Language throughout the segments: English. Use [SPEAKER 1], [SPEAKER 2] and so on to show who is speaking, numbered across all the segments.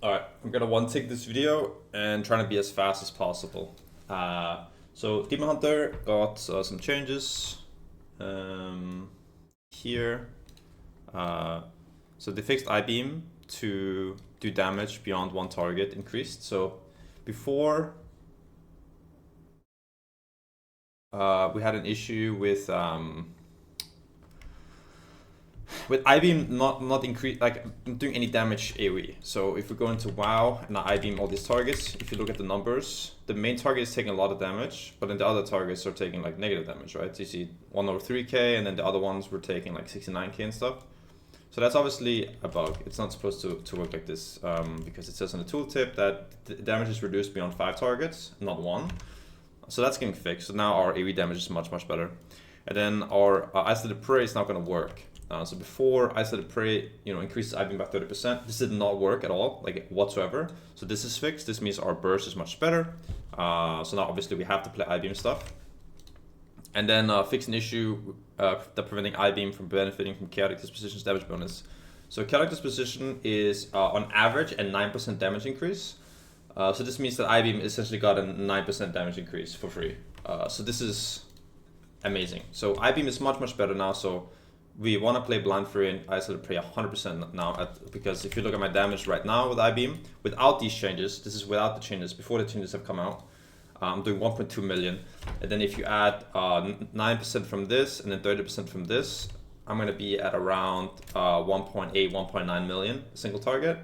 [SPEAKER 1] Alright, I'm gonna one take this video and trying to be as fast as possible. So Demon Hunter got some changes here. So they fixed I-beam to do damage beyond one target increased. So before we had an issue with I-beam not increase, like doing any damage AoE. So if we go into WoW and I I-beam all these targets, if you look at the numbers, the main target is taking a lot of damage, but then the other targets are taking like negative damage, right? So you see 1 over 3k, and then the other ones were taking like 69k and stuff. So that's obviously a bug. It's not supposed to work like this because it says on the tooltip that the damage is reduced beyond 5 targets, not 1. So that's getting fixed. So now our AoE damage is much better. And then our isolated prey is not going to work. So before isolated prey, increases I-beam by 30%. This did not work at all, like whatsoever. So this is fixed. This means our burst is much better. So now obviously we have to play I-beam stuff. And then fix an issue that preventing I-beam from benefiting from chaotic disposition's damage bonus. So chaotic disposition is on average a 9% damage increase. So this means that I-beam essentially got a 9% damage increase for free. So this is amazing. So I-beam is much better now. So we want to play Blind Fury and Isolated Prey 100% now, because if you look at my damage right now with I-beam, without these changes, this is without the changes, before the changes have come out, I'm doing 1.2 million. And then if you add 9% from this and then 30% from this, I'm going to be at around 1.8, 1.9 million single target.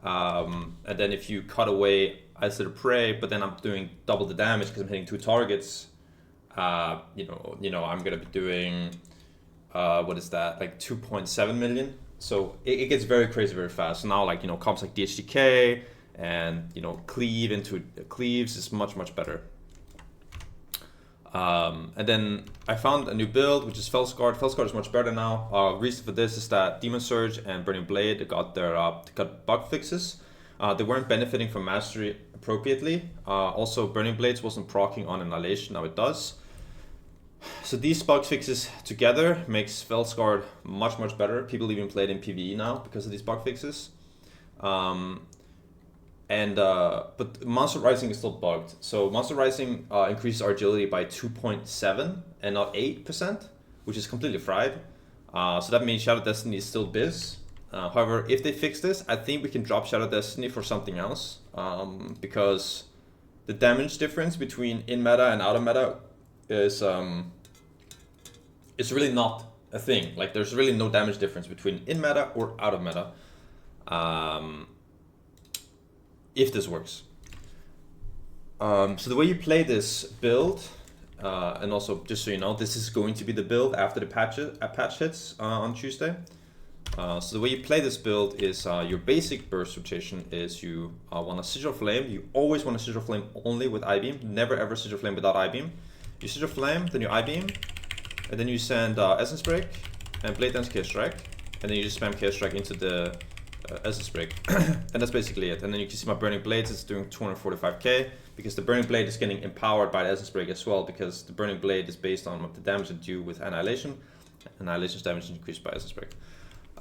[SPEAKER 1] And then if you cut away Isolated Prey, but then I'm doing double the damage because I'm hitting 2 targets, I'm going to be doing what is that, like 2.7 million. So it gets very crazy very fast. So now, like, comps like DHDK and cleave into cleaves is much better. And then I found a new build, which is Fellsguard. Fellsguard is much better now. Reason for this is that Demon Surge and Burning Blade got their got bug fixes. They weren't benefiting from mastery appropriately. Also, Burning Blades wasn't proccing on Annihilation. Now it does. So these bug fixes together makes Fellsguard much better. People even play it in PvE now because of these bug fixes. But Monster Rising is still bugged. So Monster Rising increases our agility by 2.7 and not 8%, which is completely fried. So that means Shadow Destiny is still biz. However, if they fix this, I think we can drop Shadow Destiny for something else, because the damage difference between in meta and out of meta is it's really not a thing. Like, there's really no damage difference between in meta or out of meta, if this works. So the way you play this build, and also just so you know, this is going to be the build after the patch hits on Tuesday. So the way you play this build is your basic burst rotation is you want a Sigil Flame. You always want a Sigil Flame only with I-beam. Never ever Sigil Flame without I-beam. You Sigil Flame, then you I-beam, and then you send Essence Break and Blade Dance Chaos Strike, and then you just spam Chaos Strike into the Essence Break. And that's basically it. And then you can see my Burning Blades is doing 245k, because the Burning Blade is getting empowered by the Essence Break as well, because the Burning Blade is based on what the damage it do with Annihilation. Annihilation's damage is increased by Essence Break.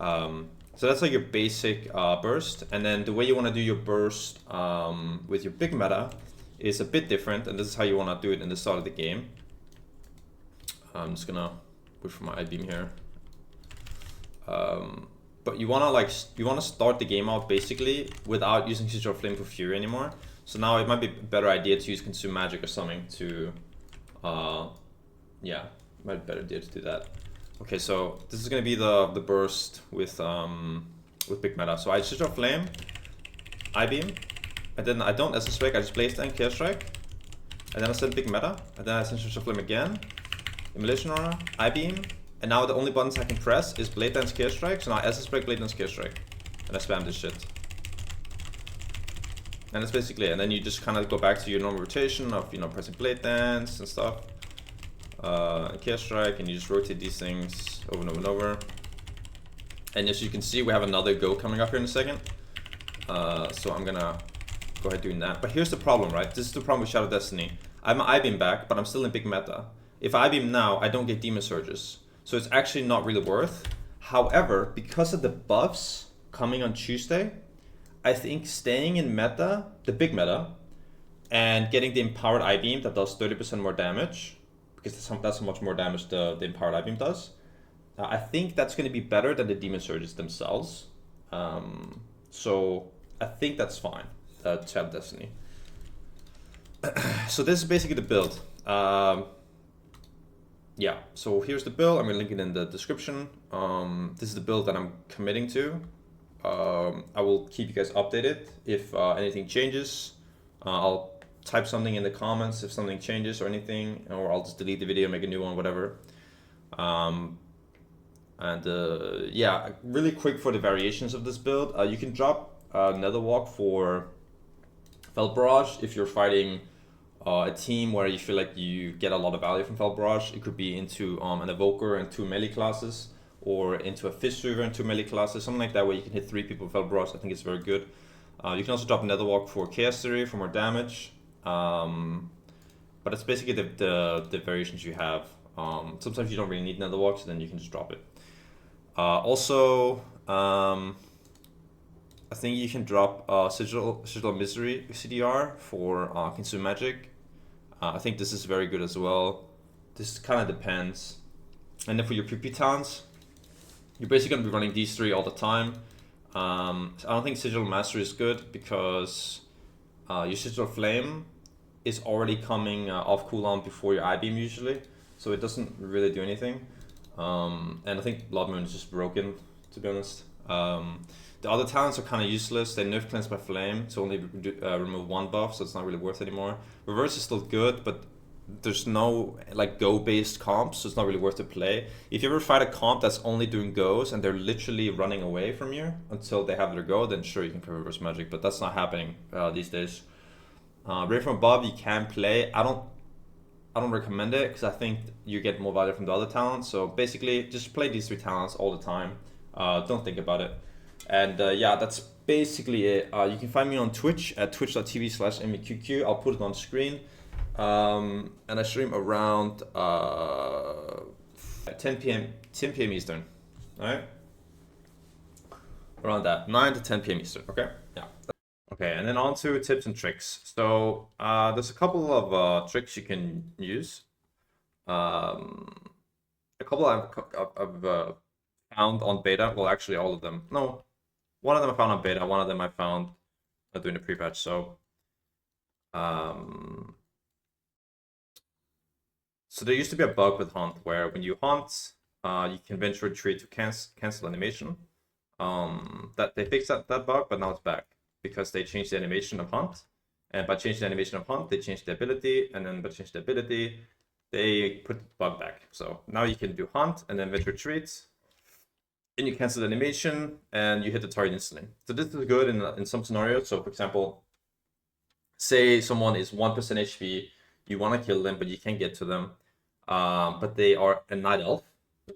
[SPEAKER 1] So that's like your basic burst. And then the way you want to do your burst with your big meta is a bit different, and this is how you want to do it in the start of the game. I'm just gonna push for my I-beam here. But you wanna start the game out basically without using Sigil Flame for Fury anymore. So now it might be a better idea to use Consume Magic or something to, might be a better idea to do that. Okay, so this is gonna be the burst with big meta. So I Sigil Flame, I-beam, and then I don't Essence Break, I just Blaze Dance Chaos Strike, and then I send big meta, and then I send Sigil Flame again, Immolation Aura, I-beam, and now the only buttons I can press is Blade Dance Chaos Strike. So now Essence Break, Blade Dance Chaos Strike, and I spam this shit. And that's basically it. And then you just kind of go back to your normal rotation of pressing Blade Dance and stuff, Chaos Strike, and you just rotate these things over and over and over. And as you can see, we have another go coming up here in a second. So I'm gonna go ahead doing that. But here's the problem, right? This is the problem with Shadow Destiny. I have my I-beam back, but I'm still in big meta. If I I-beam now, I don't get Demon Surges. So it's actually not really worth. However, because of the buffs coming on Tuesday, I think staying in meta, the big meta, and getting the empowered I-beam that does 30% more damage, because that's how much more damage the empowered I-beam does. I think that's going to be better than the demon surges themselves. So I think that's fine to have Destiny. So this is basically the build. Yeah, so here's the build. I'm going to link it in the description. This is the build that I'm committing to. I will keep you guys updated if anything changes. I'll type something in the comments if something changes or anything, or I'll just delete the video, make a new one, whatever. Yeah, really quick for the variations of this build. You can drop Netherwalk for Felt Barrage if you're fighting a team where you feel like you get a lot of value from Felt Barrage. It could be into an Evoker and 2 melee classes, or into a Fish River and 2 melee classes, something like that, where you can hit 3 people with Felt Barrage. I think it's very good. You can also drop Netherwalk for Chaos Theory for more damage. But it's basically the variations you have. Sometimes you don't really need Netherwalk, so then you can just drop it. Also, I think you can drop Sigil Misery CDR for Consume Magic. I think this is very good as well. This kind of depends. And then for your PvP talents, you're basically going to be running these 3 all the time. I don't think Sigil Mastery is good because your Sigil Flame is already coming off cooldown before your I-beam usually, so it doesn't really do anything. And I think Blood Moon is just broken, to be honest. The other talents are kind of useless. They nerf Cleanse by Flame to only remove 1 buff, so it's not really worth it anymore. Reverse is still good, but there's no like go-based comps, so it's not really worth to play. If you ever fight a comp that's only doing goes and they're literally running away from you until they have their go, then sure you can play Reverse Magic, but that's not happening these days. Ray from Above you can play. I don't recommend it because I think you get more value from the other talents. So basically, just play these 3 talents all the time. Don't think about it. And yeah, that's basically it. You can find me on Twitch at twitch.tv/MEQQ. I'll put it on screen. And I stream around 10 p.m. Eastern. All right, around that 9 to 10 p.m. Eastern. Okay, yeah. Okay, and then on to tips and tricks. So there's a couple of tricks you can use. A couple I've found on beta. Well, actually, all of them. No, one of them I found on beta. One of them I found doing the pre-patch. So, so there used to be a bug with Hunt where when you hunt, you can venture retreat to cancel animation. That they fixed that bug, but now it's back because they changed the animation of Hunt. And by changing the animation of Hunt, they changed the ability, and then by changing the ability, they put the bug back. So now you can do Hunt and then venture retreat, and you cancel the animation and you hit the target instantly. So this is good in some scenarios. So for example, say someone is 1% HP, you want to kill them, but you can't get to them. But they are a Night Elf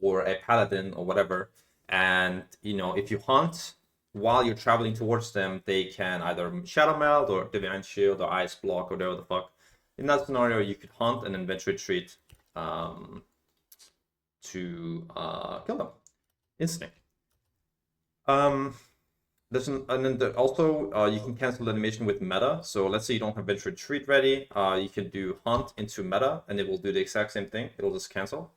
[SPEAKER 1] or a Paladin or whatever. And, you know, if you hunt while you're traveling towards them, they can either Shadow Meld or Divine Shield or Ice Block or whatever the fuck. In that scenario, you could hunt and then venture retreat to kill them instantly. And then also you can cancel the animation with meta. So let's say you don't have venture retreat ready, you can do hunt into meta, and it will do the exact same thing. It'll just cancel,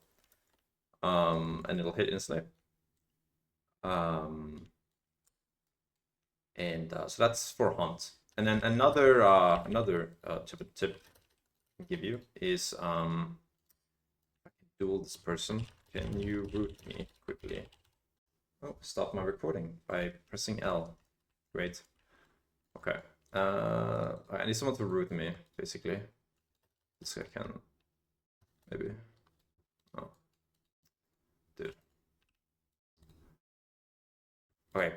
[SPEAKER 1] and it'll hit instantly. So that's for hunt. And then another tip I can give you is I can duel this person. Can you root me quickly? Oh, stop my recording by pressing L. Great. Okay. I need someone to root me, basically. This guy can. Maybe. Oh. Dude. Okay.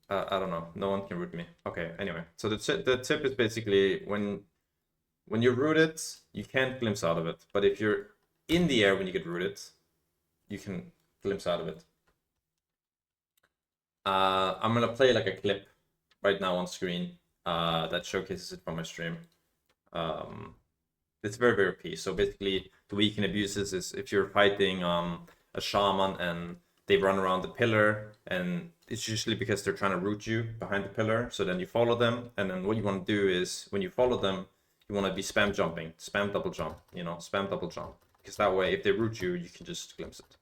[SPEAKER 1] I don't know. No one can root me. Okay, anyway. So the tip is basically when you root it, you can't glimpse out of it. But if you're in the air when you get rooted, you can glimpse out of it. I'm gonna play like a clip right now on screen that showcases it from my stream. It's very, very OP. So basically, the way you can abuse this is if you're fighting a shaman and they run around the pillar and it's usually because they're trying to root you behind the pillar. So then you follow them, and then what you want to do is when you follow them, you want to be spam jumping, spam double jump, you know, spam double jump, because that way if they root you, you can just glimpse it.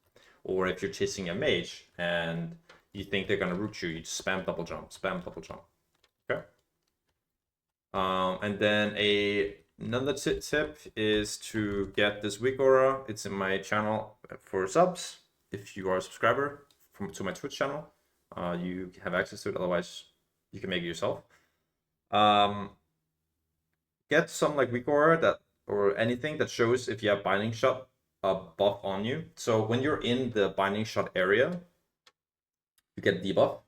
[SPEAKER 1] Or if you're chasing a mage and you think they're gonna root you, you just spam double jump, spam double jump. Okay. And then another tip is to get this weak aura. It's in my channel for subs. If you are a subscriber to my Twitch channel, you have access to it. Otherwise, you can make it yourself. Get some like weak aura that or anything that shows if you have binding shot buff on you. So when you're in the binding shot area, you get a debuff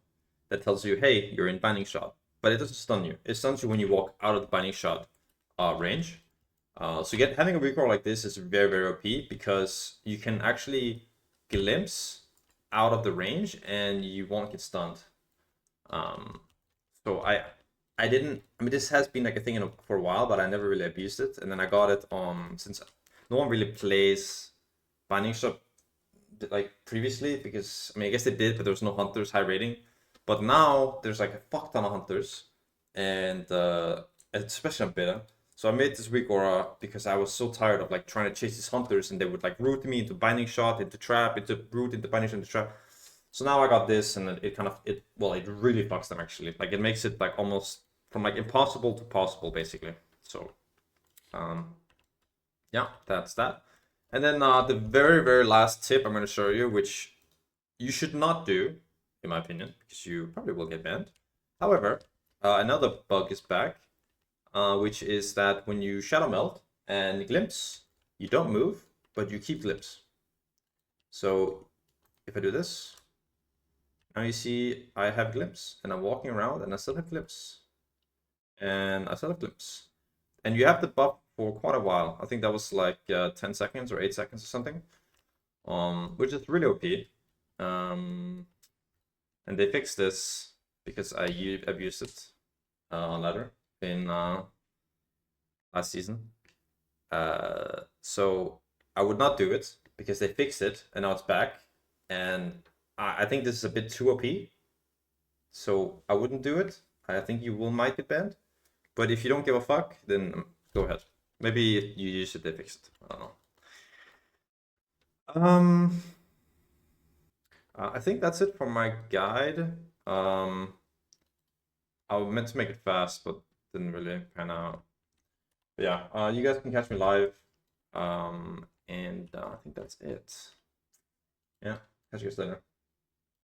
[SPEAKER 1] that tells you, hey, you're in binding shot, but it doesn't stun you. It stuns you when you walk out of the binding shot range. So having a weak aura like this is very, very OP because you can actually glimpse out of the range and you won't get stunned. So I didn't, I mean, this has been like a thing for a while, but I never really abused it. And then I got it since no one really plays binding shot like previously, because I mean, I guess they did, but there was no hunters high rating. But now there's like a fuck ton of hunters, and especially on beta. So I made this weak aura because I was so tired of like trying to chase these hunters, and they would like root me into binding shot, into trap, into root, into binding shot, into trap. So now I got this, and it kind of it really fucks them actually. Like it makes it like almost from like impossible to possible basically. So yeah, that's that. And then the very, very last tip I'm going to show you, which you should not do, in my opinion, because you probably will get banned. However, another bug is back, which is that when you Shadow Melt and Glimpse, you don't move, but you keep Glimpse. So if I do this, now you see I have Glimpse, and I'm walking around, and I still have Glimpse. And I still have Glimpse. And you have the buff for quite a while. I think that was like 10 seconds or 8 seconds or something, which is really OP. And they fixed this because I've used it on ladder in last season. So I would not do it because they fixed it and now it's back. And I think this is a bit too OP. So I wouldn't do it. I think you might get banned. But if you don't give a fuck, then go ahead. Maybe if you use it, they fixed. I don't know. I think that's it for my guide. I meant to make it fast, but didn't really pan out. But yeah, you guys can catch me live. And I think that's it. Yeah, catch you guys later.